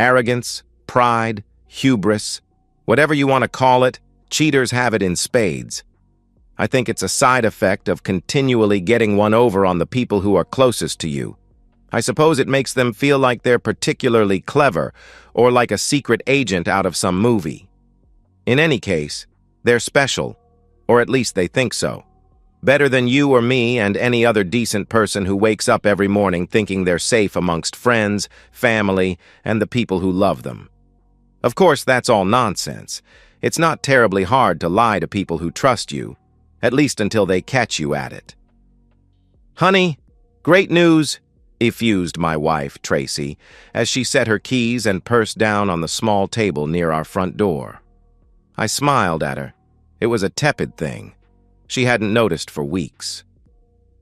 Arrogance, pride, hubris, whatever you want to call it, cheaters have it in spades. I think it's a side effect of continually getting one over on the people who are closest to you. I suppose it makes them feel like they're particularly clever or like a secret agent out of some movie. In any case, they're special, or at least they think so. Better than you or me and any other decent person who wakes up every morning thinking they're safe amongst friends, family, and the people who love them. Of course, that's all nonsense. It's not terribly hard to lie to people who trust you, at least until they catch you at it. "Honey, great news," effused my wife, Tracy, as she set her keys and purse down on the small table near our front door. I smiled at her. It was a tepid thing. She hadn't noticed for weeks.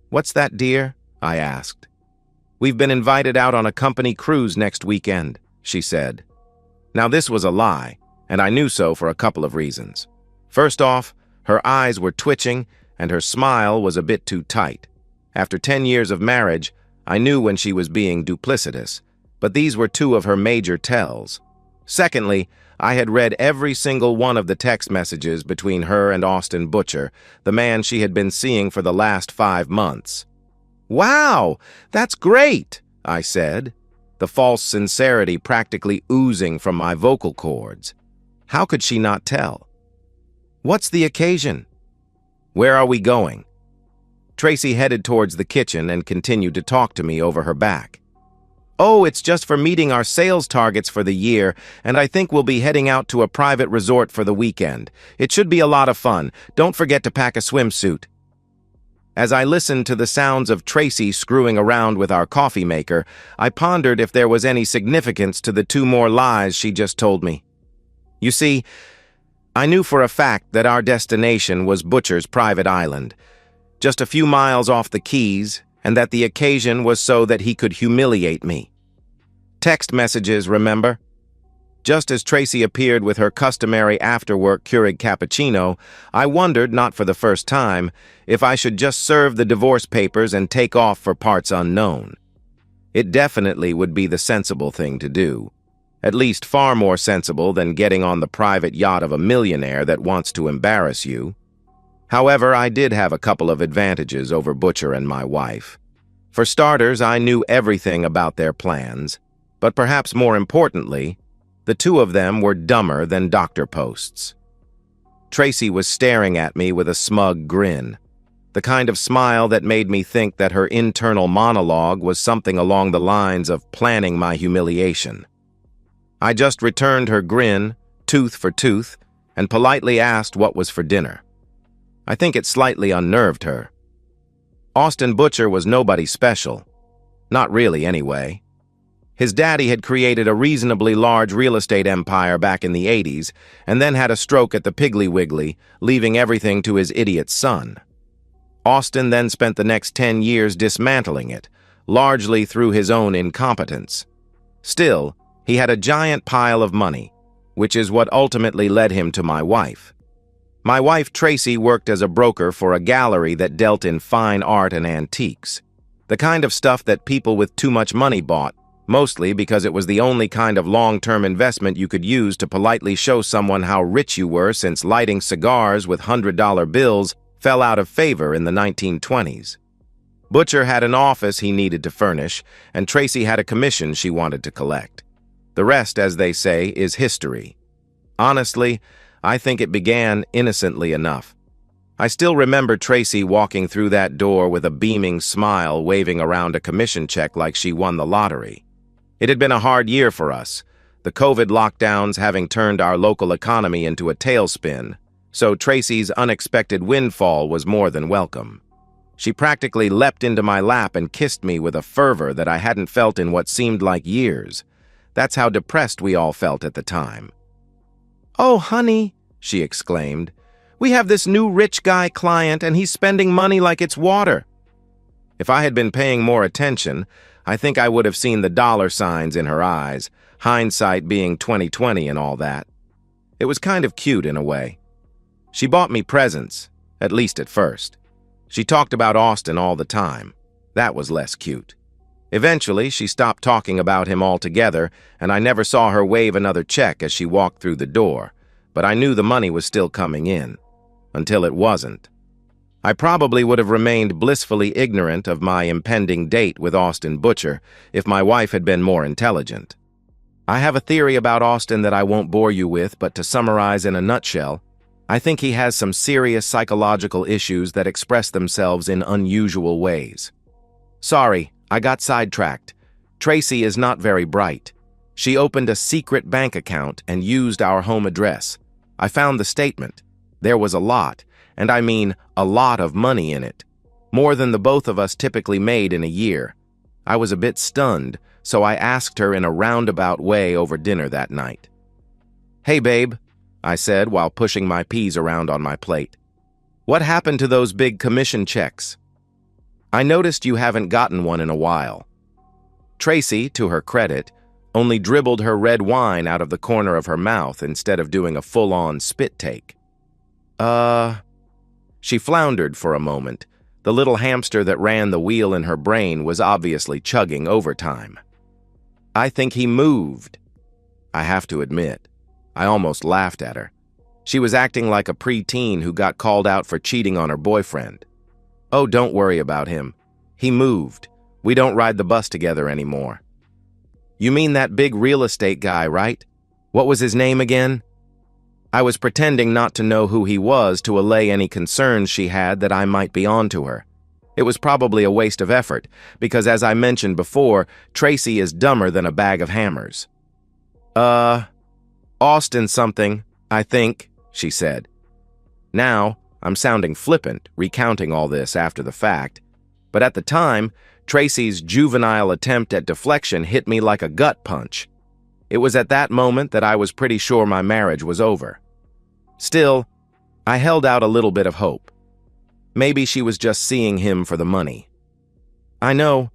"What's that, dear?" I asked. "We've been invited out on a company cruise next weekend," she said. Now this was a lie, and I knew so for a couple of reasons. First off, her eyes were twitching, and her smile was a bit too tight. After 10 years of marriage, I knew when she was being duplicitous, but these were two of her major tells. Secondly, I had read every single one of the text messages between her and Austin Butcher, the man she had been seeing for the last 5 months. "Wow, that's great," I said, the false sincerity practically oozing from my vocal cords. How could she not tell? "What's the occasion? Where are we going?" Tracy headed towards the kitchen and continued to talk to me over her back. "Oh, it's just for meeting our sales targets for the year, and I think we'll be heading out to a private resort for the weekend. It should be a lot of fun. Don't forget to pack a swimsuit." As I listened to the sounds of Tracy screwing around with our coffee maker, I pondered if there was any significance to the 2 more lies she just told me. You see, I knew for a fact that our destination was Butcher's private island, just a few miles off the Keys, and that the occasion was so that he could humiliate me. Text messages, remember? Just as Tracy appeared with her customary after-work Keurig cappuccino, I wondered, not for the first time, if I should just serve the divorce papers and take off for parts unknown. It definitely would be the sensible thing to do. At least far more sensible than getting on the private yacht of a millionaire that wants to embarrass you. However, I did have a couple of advantages over Butcher and my wife. For starters, I knew everything about their plans, but perhaps more importantly, the 2 of them were dumber than doctor posts. Tracy was staring at me with a smug grin, the kind of smile that made me think that her internal monologue was something along the lines of planning my humiliation. I just returned her grin, tooth for tooth, and politely asked what was for dinner. I think it slightly unnerved her. Austin Butcher was nobody special. Not really, anyway. His daddy had created a reasonably large real estate empire back in the 80s, and then had a stroke at the Piggly Wiggly, leaving everything to his idiot son. Austin then spent the next 10 years dismantling it, largely through his own incompetence. Still, he had a giant pile of money, which is what ultimately led him to my wife. My wife, Tracy, worked as a broker for a gallery that dealt in fine art and antiques, the kind of stuff that people with too much money bought, mostly because it was the only kind of long-term investment you could use to politely show someone how rich you were, since lighting cigars with $100 bills fell out of favor in the 1920s. Butcher had an office he needed to furnish, and Tracy had a commission she wanted to collect. The rest, as they say, is history. Honestly, I think it began innocently enough. I still remember Tracy walking through that door with a beaming smile, waving around a commission check like she won the lottery. It had been a hard year for us, the COVID lockdowns having turned our local economy into a tailspin, so Tracy's unexpected windfall was more than welcome. She practically leapt into my lap and kissed me with a fervor that I hadn't felt in what seemed like years. That's how depressed we all felt at the time. "Oh, honey," she exclaimed, "we have this new rich guy client and he's spending money like it's water." If I had been paying more attention, I think I would have seen the dollar signs in her eyes, hindsight being 20/20 and all that. It was kind of cute in a way. She bought me presents, at least at first. She talked about Austin all the time. That was less cute. Eventually, she stopped talking about him altogether, and I never saw her wave another check as she walked through the door, but I knew the money was still coming in. Until it wasn't. I probably would have remained blissfully ignorant of my impending date with Austin Butcher if my wife had been more intelligent. I have a theory about Austin that I won't bore you with, but to summarize in a nutshell, I think he has some serious psychological issues that express themselves in unusual ways. Sorry, I got sidetracked. Tracy is not very bright. She opened a secret bank account and used our home address. I found the statement. There was a lot, and I mean a lot of money in it. More than the both of us typically made in a year. I was a bit stunned, so I asked her in a roundabout way over dinner that night. "Hey, babe," I said while pushing my peas around on my plate. "What happened to those big commission checks? I noticed you haven't gotten one in a while." Tracy, to her credit, only dribbled her red wine out of the corner of her mouth instead of doing a full-on spit take. She floundered for a moment. The little hamster that ran the wheel in her brain was obviously chugging overtime. "I think he moved." I have to admit, I almost laughed at her. She was acting like a preteen who got called out for cheating on her boyfriend. "Oh, don't worry about him. He moved. We don't ride the bus together anymore." "You mean that big real estate guy, right? What was his name again?" I was pretending not to know who he was to allay any concerns she had that I might be onto her. It was probably a waste of effort, because as I mentioned before, Tracy is dumber than a bag of hammers. Austin something, I think," she said. Now, I'm sounding flippant, recounting all this after the fact, but at the time, Tracy's juvenile attempt at deflection hit me like a gut punch. It was at that moment that I was pretty sure my marriage was over. Still, I held out a little bit of hope. Maybe she was just seeing him for the money. I know,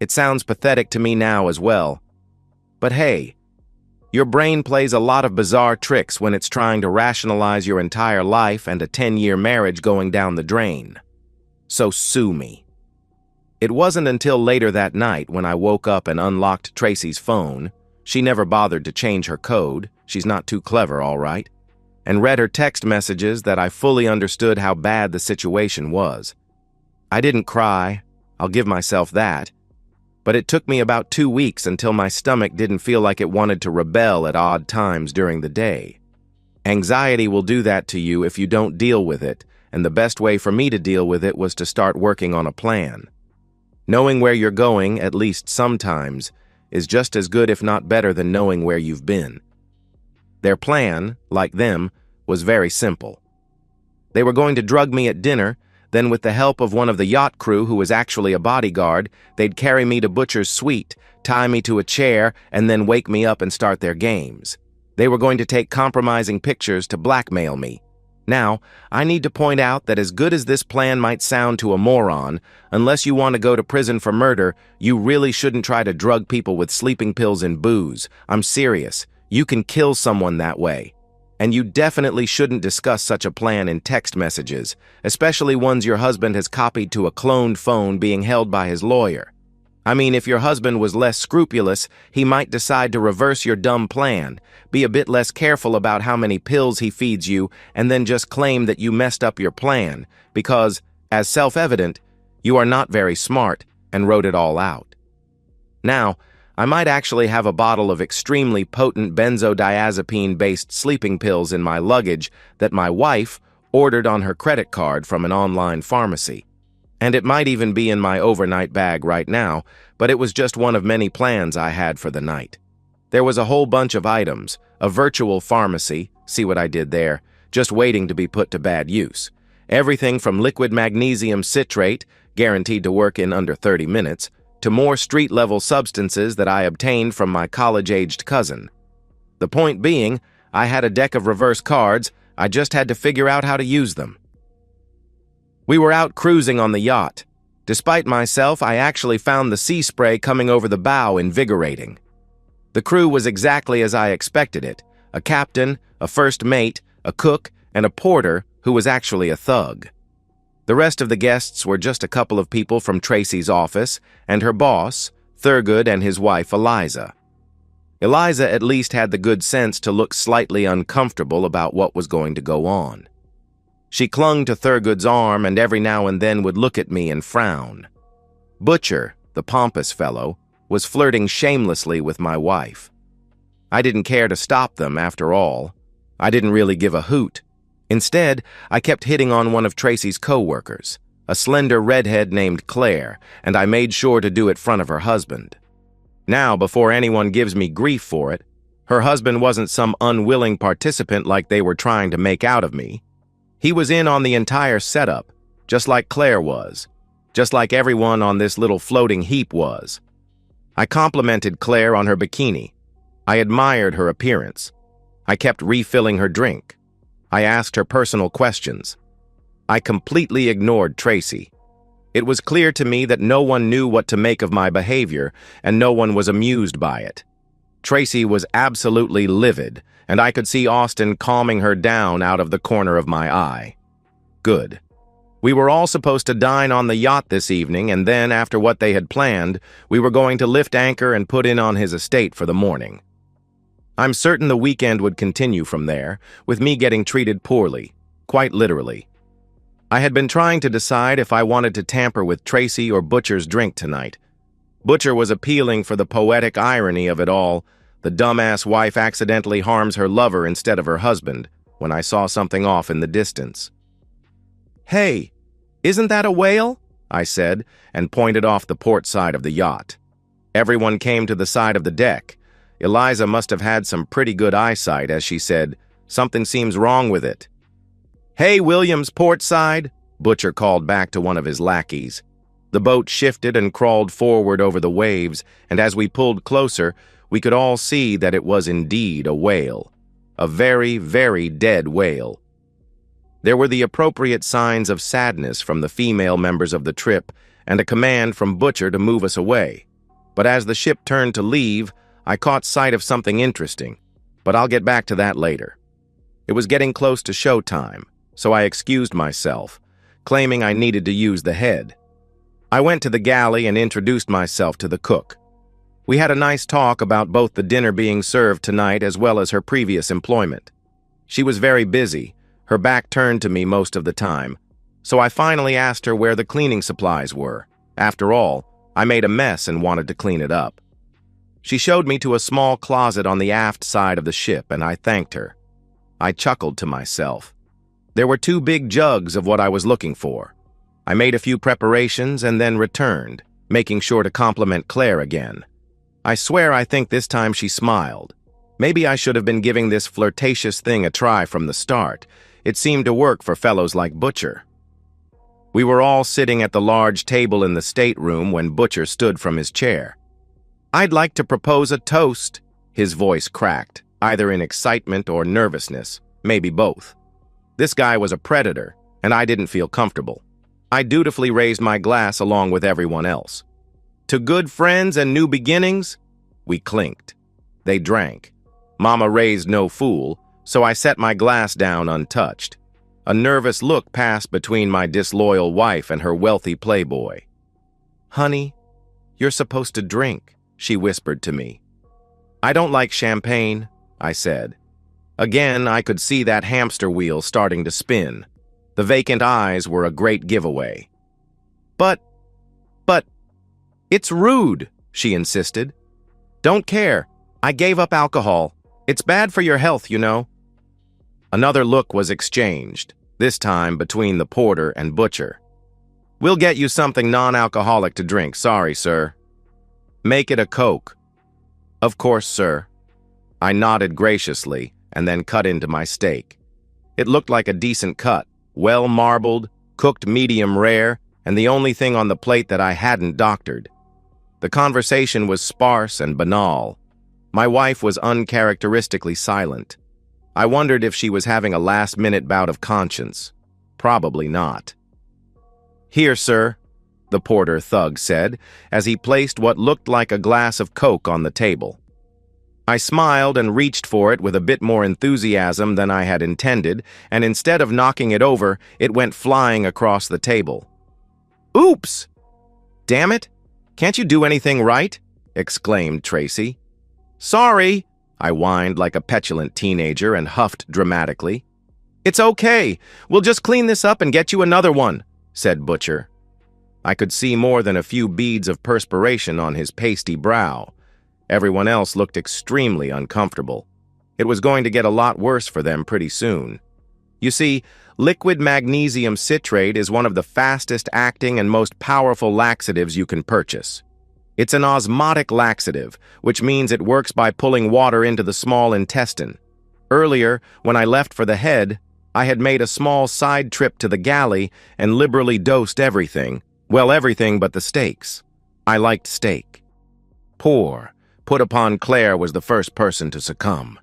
it sounds pathetic to me now as well, but hey, your brain plays a lot of bizarre tricks when it's trying to rationalize your entire life and a 10-year marriage going down the drain. So sue me. It wasn't until later that night when I woke up and unlocked Tracy's phone. She never bothered to change her code, she's not too clever, all right, and read her text messages that I fully understood how bad the situation was. I didn't cry, I'll give myself that, but it took me about 2 weeks until my stomach didn't feel like it wanted to rebel at odd times during the day. Anxiety will do that to you if you don't deal with it, and the best way for me to deal with it was to start working on a plan. Knowing where you're going, at least sometimes, is just as good if not better than knowing where you've been. Their plan, like them, was very simple. They were going to drug me at dinner, then with the help of one of the yacht crew who was actually a bodyguard, they'd carry me to Butcher's suite, tie me to a chair, and then wake me up and start their games. They were going to take compromising pictures to blackmail me. Now, I need to point out that as good as this plan might sound to a moron, unless you want to go to prison for murder, you really shouldn't try to drug people with sleeping pills and booze. I'm serious. You can kill someone that way. And you definitely shouldn't discuss such a plan in text messages, especially ones your husband has copied to a cloned phone being held by his lawyer. I mean, if your husband was less scrupulous, he might decide to reverse your dumb plan, be a bit less careful about how many pills he feeds you, and then just claim that you messed up your plan, because, as self-evident, you are not very smart and wrote it all out. Now, I might actually have a bottle of extremely potent benzodiazepine-based sleeping pills in my luggage that my wife ordered on her credit card from an online pharmacy. And it might even be in my overnight bag right now, but it was just one of many plans I had for the night. There was a whole bunch of items, a virtual pharmacy, see what I did there, just waiting to be put to bad use. Everything from liquid magnesium citrate, guaranteed to work in under 30 minutes, to more street-level substances that I obtained from my college-aged cousin. The point being, I had a deck of reverse cards, I just had to figure out how to use them. We were out cruising on the yacht. Despite myself, I actually found the sea spray coming over the bow invigorating. The crew was exactly as I expected it, a captain, a first mate, a cook, and a porter who was actually a thug. The rest of the guests were just a couple of people from Tracy's office, and her boss, Thurgood and his wife Eliza. Eliza at least had the good sense to look slightly uncomfortable about what was going to go on. She clung to Thurgood's arm and every now and then would look at me and frown. Butcher, the pompous fellow, was flirting shamelessly with my wife. I didn't care to stop them, after all. I didn't really give a hoot. Instead, I kept hitting on one of Tracy's co-workers, a slender redhead named Claire, and I made sure to do it in front of her husband. Now, before anyone gives me grief for it, her husband wasn't some unwilling participant like they were trying to make out of me. He was in on the entire setup, just like Claire was, just like everyone on this little floating heap was. I complimented Claire on her bikini. I admired her appearance. I kept refilling her drink. I asked her personal questions. I completely ignored Tracy. It was clear to me that no one knew what to make of my behavior, and no one was amused by it. Tracy was absolutely livid, and I could see Austin calming her down out of the corner of my eye. Good. We were all supposed to dine on the yacht this evening, and then, after what they had planned, we were going to lift anchor and put in on his estate for the morning. I'm certain the weekend would continue from there, with me getting treated poorly, quite literally. I had been trying to decide if I wanted to tamper with Tracy or Butcher's drink tonight. Butcher was appealing for the poetic irony of it all. The dumbass wife accidentally harms her lover instead of her husband, when I saw something off in the distance. "Hey, isn't that a whale?" I said, and pointed off the port side of the yacht. Everyone came to the side of the deck. Eliza must have had some pretty good eyesight as she said, "Something seems wrong with it." "Hey, Williams, port side," Butcher called back to one of his lackeys. The boat shifted and crawled forward over the waves, and as we pulled closer, we could all see that it was indeed a whale. A very, very dead whale. There were the appropriate signs of sadness from the female members of the trip and a command from Butcher to move us away. But as the ship turned to leave, I caught sight of something interesting, but I'll get back to that later. It was getting close to showtime, so I excused myself, claiming I needed to use the head. I went to the galley and introduced myself to the cook. We had a nice talk about both the dinner being served tonight as well as her previous employment. She was very busy, her back turned to me most of the time, so I finally asked her where the cleaning supplies were. After all, I made a mess and wanted to clean it up. She showed me to a small closet on the aft side of the ship, and I thanked her. I chuckled to myself. There were 2 big jugs of what I was looking for. I made a few preparations and then returned, making sure to compliment Claire again. I swear I think this time she smiled. Maybe I should have been giving this flirtatious thing a try from the start. It seemed to work for fellows like Butcher. We were all sitting at the large table in the stateroom when Butcher stood from his chair. "I'd like to propose a toast," his voice cracked, either in excitement or nervousness, maybe both. This guy was a predator, and I didn't feel comfortable. I dutifully raised my glass along with everyone else. "To good friends and new beginnings?" We clinked. They drank. Mama raised no fool, so I set my glass down untouched. A nervous look passed between my disloyal wife and her wealthy playboy. "Honey, you're supposed to drink," she whispered to me. "I don't like champagne," I said. Again, I could see that hamster wheel starting to spin. The vacant eyes were a great giveaway. But, it's rude," she insisted. "Don't care. I gave up alcohol. It's bad for your health, you know." Another look was exchanged, this time between the porter and Butcher. "We'll get you something non-alcoholic to drink, sorry, sir." "Make it a Coke." "Of course, sir." I nodded graciously and then cut into my steak. It looked like a decent cut, well marbled, cooked medium rare, and the only thing on the plate that I hadn't doctored. The conversation was sparse and banal. My wife was uncharacteristically silent. I wondered if she was having a last-minute bout of conscience. Probably not. "Here, sir," the porter thug said, as he placed what looked like a glass of Coke on the table. I smiled and reached for it with a bit more enthusiasm than I had intended, and instead of knocking it over, it went flying across the table. "Oops! Damn it! Can't you do anything right?" exclaimed Tracy. "Sorry," I whined like a petulant teenager and huffed dramatically. "It's okay. We'll just clean this up and get you another one," said Butcher. I could see more than a few beads of perspiration on his pasty brow. Everyone else looked extremely uncomfortable. It was going to get a lot worse for them pretty soon. You see, liquid magnesium citrate is one of the fastest-acting and most powerful laxatives you can purchase. It's an osmotic laxative, which means it works by pulling water into the small intestine. Earlier, when I left for the head, I had made a small side trip to the galley and liberally dosed everything. Well, everything but the steaks. I liked steak. Poor, put upon Claire was the first person to succumb.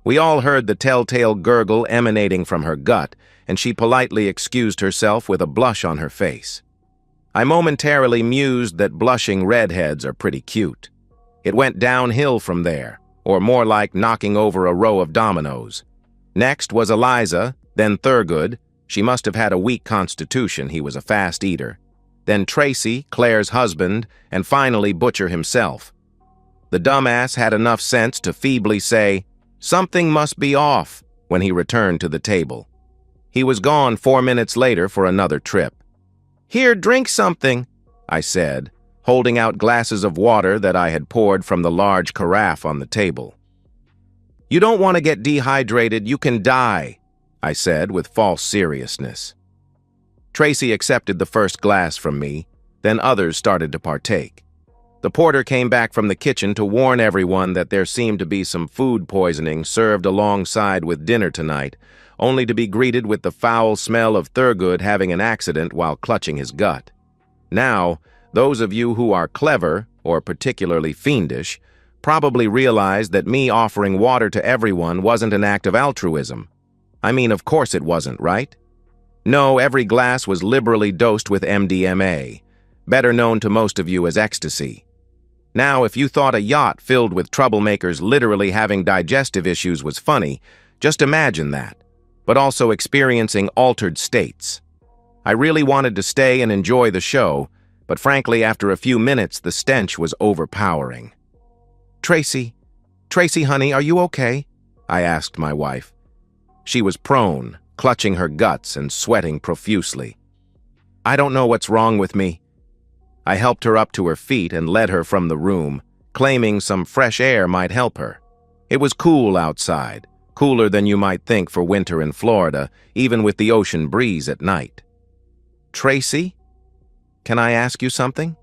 We all heard the telltale gurgle emanating from her gut, and she politely excused herself with a blush on her face. I momentarily mused that blushing redheads are pretty cute. It went downhill from there, or more like knocking over a row of dominoes. Next was Eliza, then Thurgood. She must have had a weak constitution, he was a fast eater. Then Tracy, Claire's husband, and finally Butcher himself. The dumbass had enough sense to feebly say, "Something must be off," when he returned to the table. He was gone 4 minutes later for another trip. "Here, drink something," I said, holding out glasses of water that I had poured from the large carafe on the table. "You don't want to get dehydrated, you can die," I said with false seriousness. Tracy accepted the first glass from me, then others started to partake. The porter came back from the kitchen to warn everyone that there seemed to be some food poisoning served alongside with dinner tonight, only to be greeted with the foul smell of Thurgood having an accident while clutching his gut. Now, those of you who are clever, or particularly fiendish, probably realize that me offering water to everyone wasn't an act of altruism. I mean, of course it wasn't, right? No, every glass was liberally dosed with MDMA, better known to most of you as ecstasy. Now, if you thought a yacht filled with troublemakers literally having digestive issues was funny, just imagine that, but also experiencing altered states. I really wanted to stay and enjoy the show, but frankly, after a few minutes, the stench was overpowering. Tracy, honey, are you okay?" I asked my wife. She was prone, clutching her guts and sweating profusely. "I don't know what's wrong with me." I helped her up to her feet and led her from the room, claiming some fresh air might help her. It was cool outside, cooler than you might think for winter in Florida, even with the ocean breeze at night. "Tracy, can I ask you something?"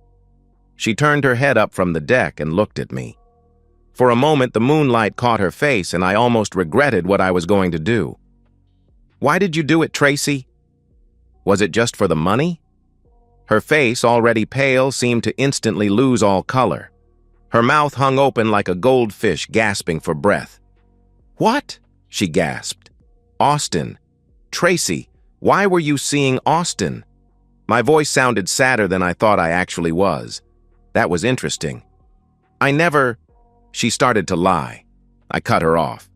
She turned her head up from the deck and looked at me. For a moment, the moonlight caught her face, and I almost regretted what I was going to do. "Why did you do it, Tracy? Was it just for the money?" Her face, already pale, seemed to instantly lose all color. Her mouth hung open like a goldfish gasping for breath. "What?" she gasped. "Austin. Tracy, why were you seeing Austin?" My voice sounded sadder than I thought I actually was. That was interesting. "I never—" She started to lie. I cut her off.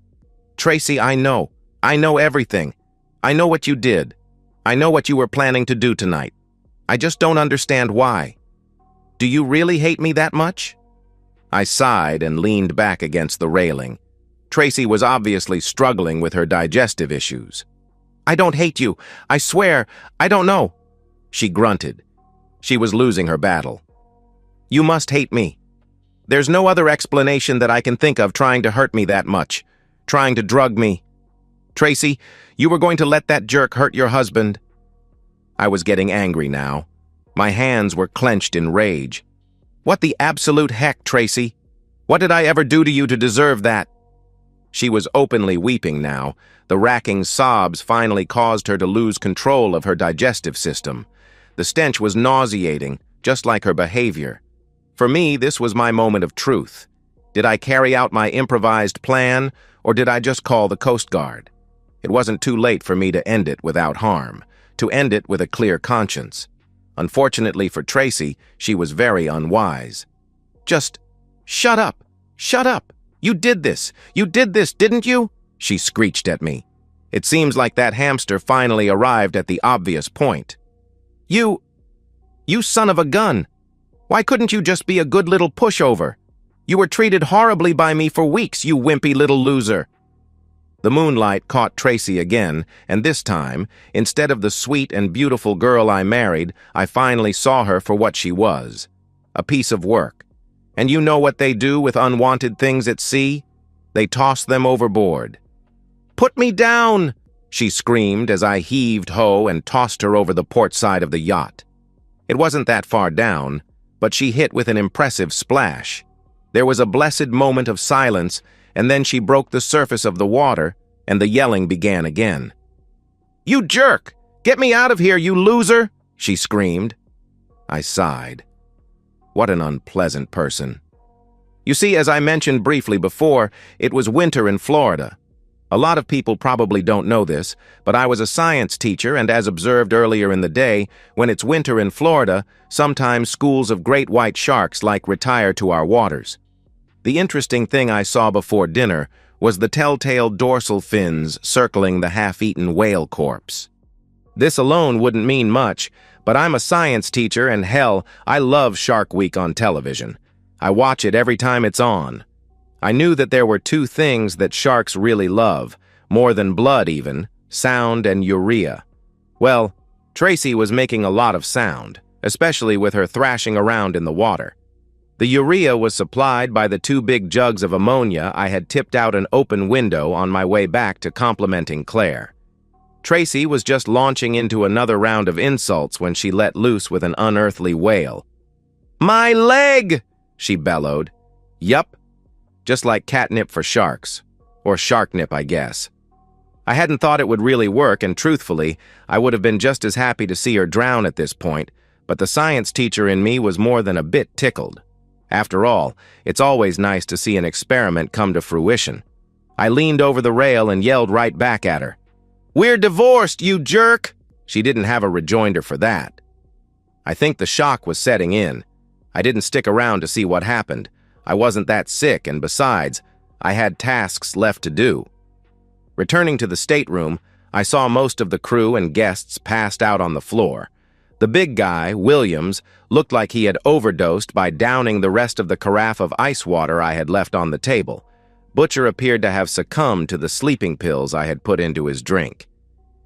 "Tracy, I know. I know everything. I know what you did. I know what you were planning to do tonight. I just don't understand why. Do you really hate me that much?" I sighed and leaned back against the railing. Tracy was obviously struggling with her digestive issues. "I don't hate you. I swear, I don't know." She grunted. She was losing her battle. "You must hate me. There's no other explanation that I can think of trying to hurt me that much, trying to drug me. Tracy, you were going to let that jerk hurt your husband." I was getting angry now. My hands were clenched in rage. "What the absolute heck, Tracy? What did I ever do to you to deserve that?" She was openly weeping now. The racking sobs finally caused her to lose control of her digestive system. The stench was nauseating, just like her behavior. For me, this was my moment of truth. Did I carry out my improvised plan, or did I just call the Coast Guard? It wasn't too late for me to end it without harm, to end it with a clear conscience. Unfortunately for Tracy, she was very unwise. "Just shut up! Shut up! You did this! You did this, didn't you?" she screeched at me. It seems like that hamster finally arrived at the obvious point. You son of a gun! Why couldn't you just be a good little pushover? You were treated horribly by me for weeks, you wimpy little loser." The moonlight caught Tracy again, and this time, instead of the sweet and beautiful girl I married, I finally saw her for what she was. A piece of work. And you know what they do with unwanted things at sea? They toss them overboard. "Put me down!" she screamed as I heaved ho and tossed her over the port side of the yacht. It wasn't that far down, but she hit with an impressive splash. There was a blessed moment of silence, and then she broke the surface of the water, and the yelling began again. "You jerk! Get me out of here, you loser!" she screamed. I sighed. What an unpleasant person. You see, as I mentioned briefly before, it was winter in Florida. A lot of people probably don't know this, but I was a science teacher, and as observed earlier in the day, when it's winter in Florida, sometimes schools of great white sharks retire to our waters. The interesting thing I saw before dinner was the telltale dorsal fins circling the half-eaten whale corpse. This alone wouldn't mean much, but I'm a science teacher, and hell, I love Shark Week on television. I watch it every time it's on. I knew that there were two things that sharks really love, more than blood even, sound and urea. Well, Tracy was making a lot of sound, especially with her thrashing around in the water. The urea was supplied by the 2 big jugs of ammonia I had tipped out an open window on my way back to complimenting Claire. Tracy was just launching into another round of insults when she let loose with an unearthly wail. "My leg!" she bellowed. Yup, just like catnip for sharks. Or sharknip, I guess. I hadn't thought it would really work, and truthfully, I would have been just as happy to see her drown at this point, but the science teacher in me was more than a bit tickled. After all, it's always nice to see an experiment come to fruition. I leaned over the rail and yelled right back at her. "We're divorced, you jerk!" She didn't have a rejoinder for that. I think the shock was setting in. I didn't stick around to see what happened. I wasn't that sick, and besides, I had tasks left to do. Returning to the stateroom, I saw most of the crew and guests passed out on the floor. The big guy, Williams, looked like he had overdosed by downing the rest of the carafe of ice water I had left on the table. Butcher appeared to have succumbed to the sleeping pills I had put into his drink.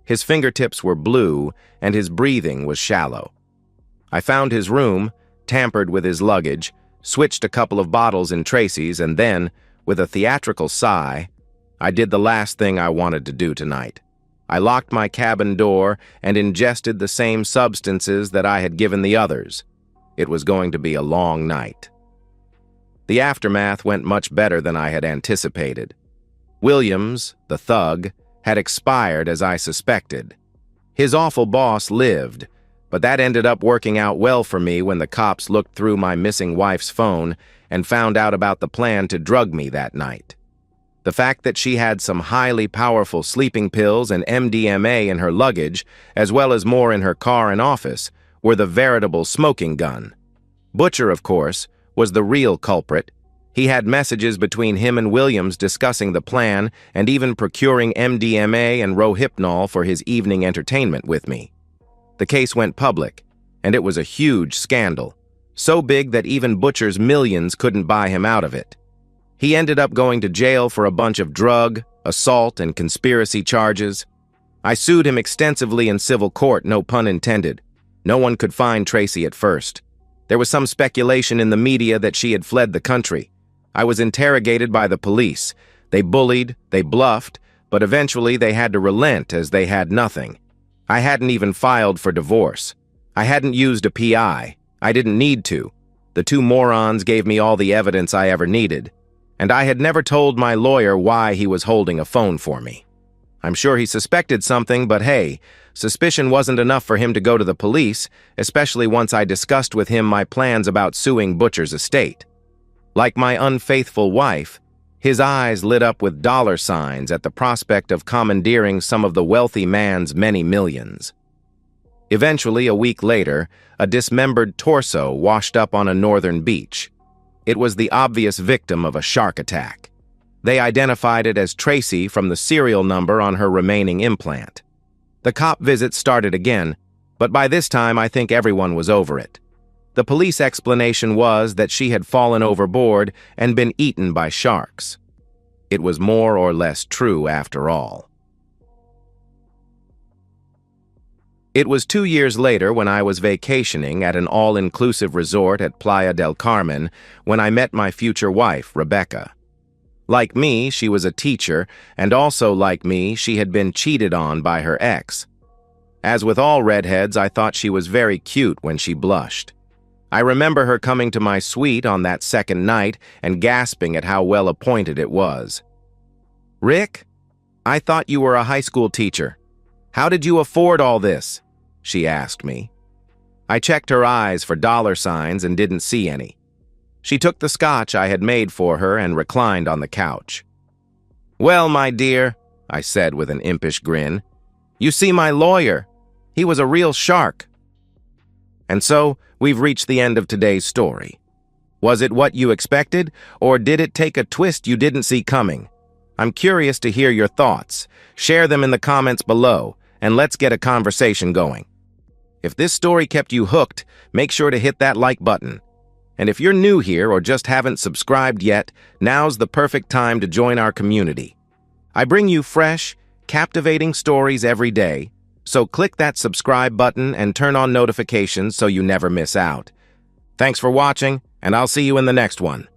His fingertips were blue, and his breathing was shallow. I found his room, tampered with his luggage, switched a couple of bottles in Tracy's, and then, with a theatrical sigh, I did the last thing I wanted to do tonight. I locked my cabin door and ingested the same substances that I had given the others. It was going to be a long night. The aftermath went much better than I had anticipated. Williams, the thug, had expired as I suspected. His awful boss lived, but that ended up working out well for me when the cops looked through my missing wife's phone and found out about the plan to drug me that night. The fact that she had some highly powerful sleeping pills and MDMA in her luggage, as well as more in her car and office, were the veritable smoking gun. Butcher, of course, was the real culprit. He had messages between him and Williams discussing the plan and even procuring MDMA and Rohypnol for his evening entertainment with me. The case went public, and it was a huge scandal, so big that even Butcher's millions couldn't buy him out of it. He ended up going to jail for a bunch of drug, assault, and conspiracy charges. I sued him extensively in civil court, no pun intended. No one could find Tracy at first. There was some speculation in the media that she had fled the country. I was interrogated by the police. They bullied, they bluffed, but eventually they had to relent as they had nothing. I hadn't even filed for divorce. I hadn't used a PI. I didn't need to. The 2 morons gave me all the evidence I ever needed. And I had never told my lawyer why he was holding a phone for me. I'm sure he suspected something, but hey, suspicion wasn't enough for him to go to the police, especially once I discussed with him my plans about suing Butcher's estate. Like my unfaithful wife, his eyes lit up with dollar signs at the prospect of commandeering some of the wealthy man's many millions. Eventually, a week later, a dismembered torso washed up on a northern beach. It was the obvious victim of a shark attack. They identified it as Tracy from the serial number on her remaining implant. The cop visits started again, but by this time I think everyone was over it. The police explanation was that she had fallen overboard and been eaten by sharks. It was more or less true after all. It was 2 years later when I was vacationing at an all-inclusive resort at Playa del Carmen when I met my future wife, Rebecca. Like me, she was a teacher, and also like me, she had been cheated on by her ex. As with all redheads, I thought she was very cute when she blushed. I remember her coming to my suite on that second night and gasping at how well appointed it was. "Rick, I thought you were a high school teacher. How did you afford all this?" she asked me. I checked her eyes for dollar signs and didn't see any. She took the scotch I had made for her and reclined on the couch. "Well, my dear," I said with an impish grin, "you see my lawyer. He was a real shark." And so, we've reached the end of today's story. Was it what you expected, or did it take a twist you didn't see coming? I'm curious to hear your thoughts. Share them in the comments below, and let's get a conversation going. If this story kept you hooked, make sure to hit that like button. And if you're new here or just haven't subscribed yet, now's the perfect time to join our community. I bring you fresh, captivating stories every day, so click that subscribe button and turn on notifications so you never miss out. Thanks for watching, and I'll see you in the next one.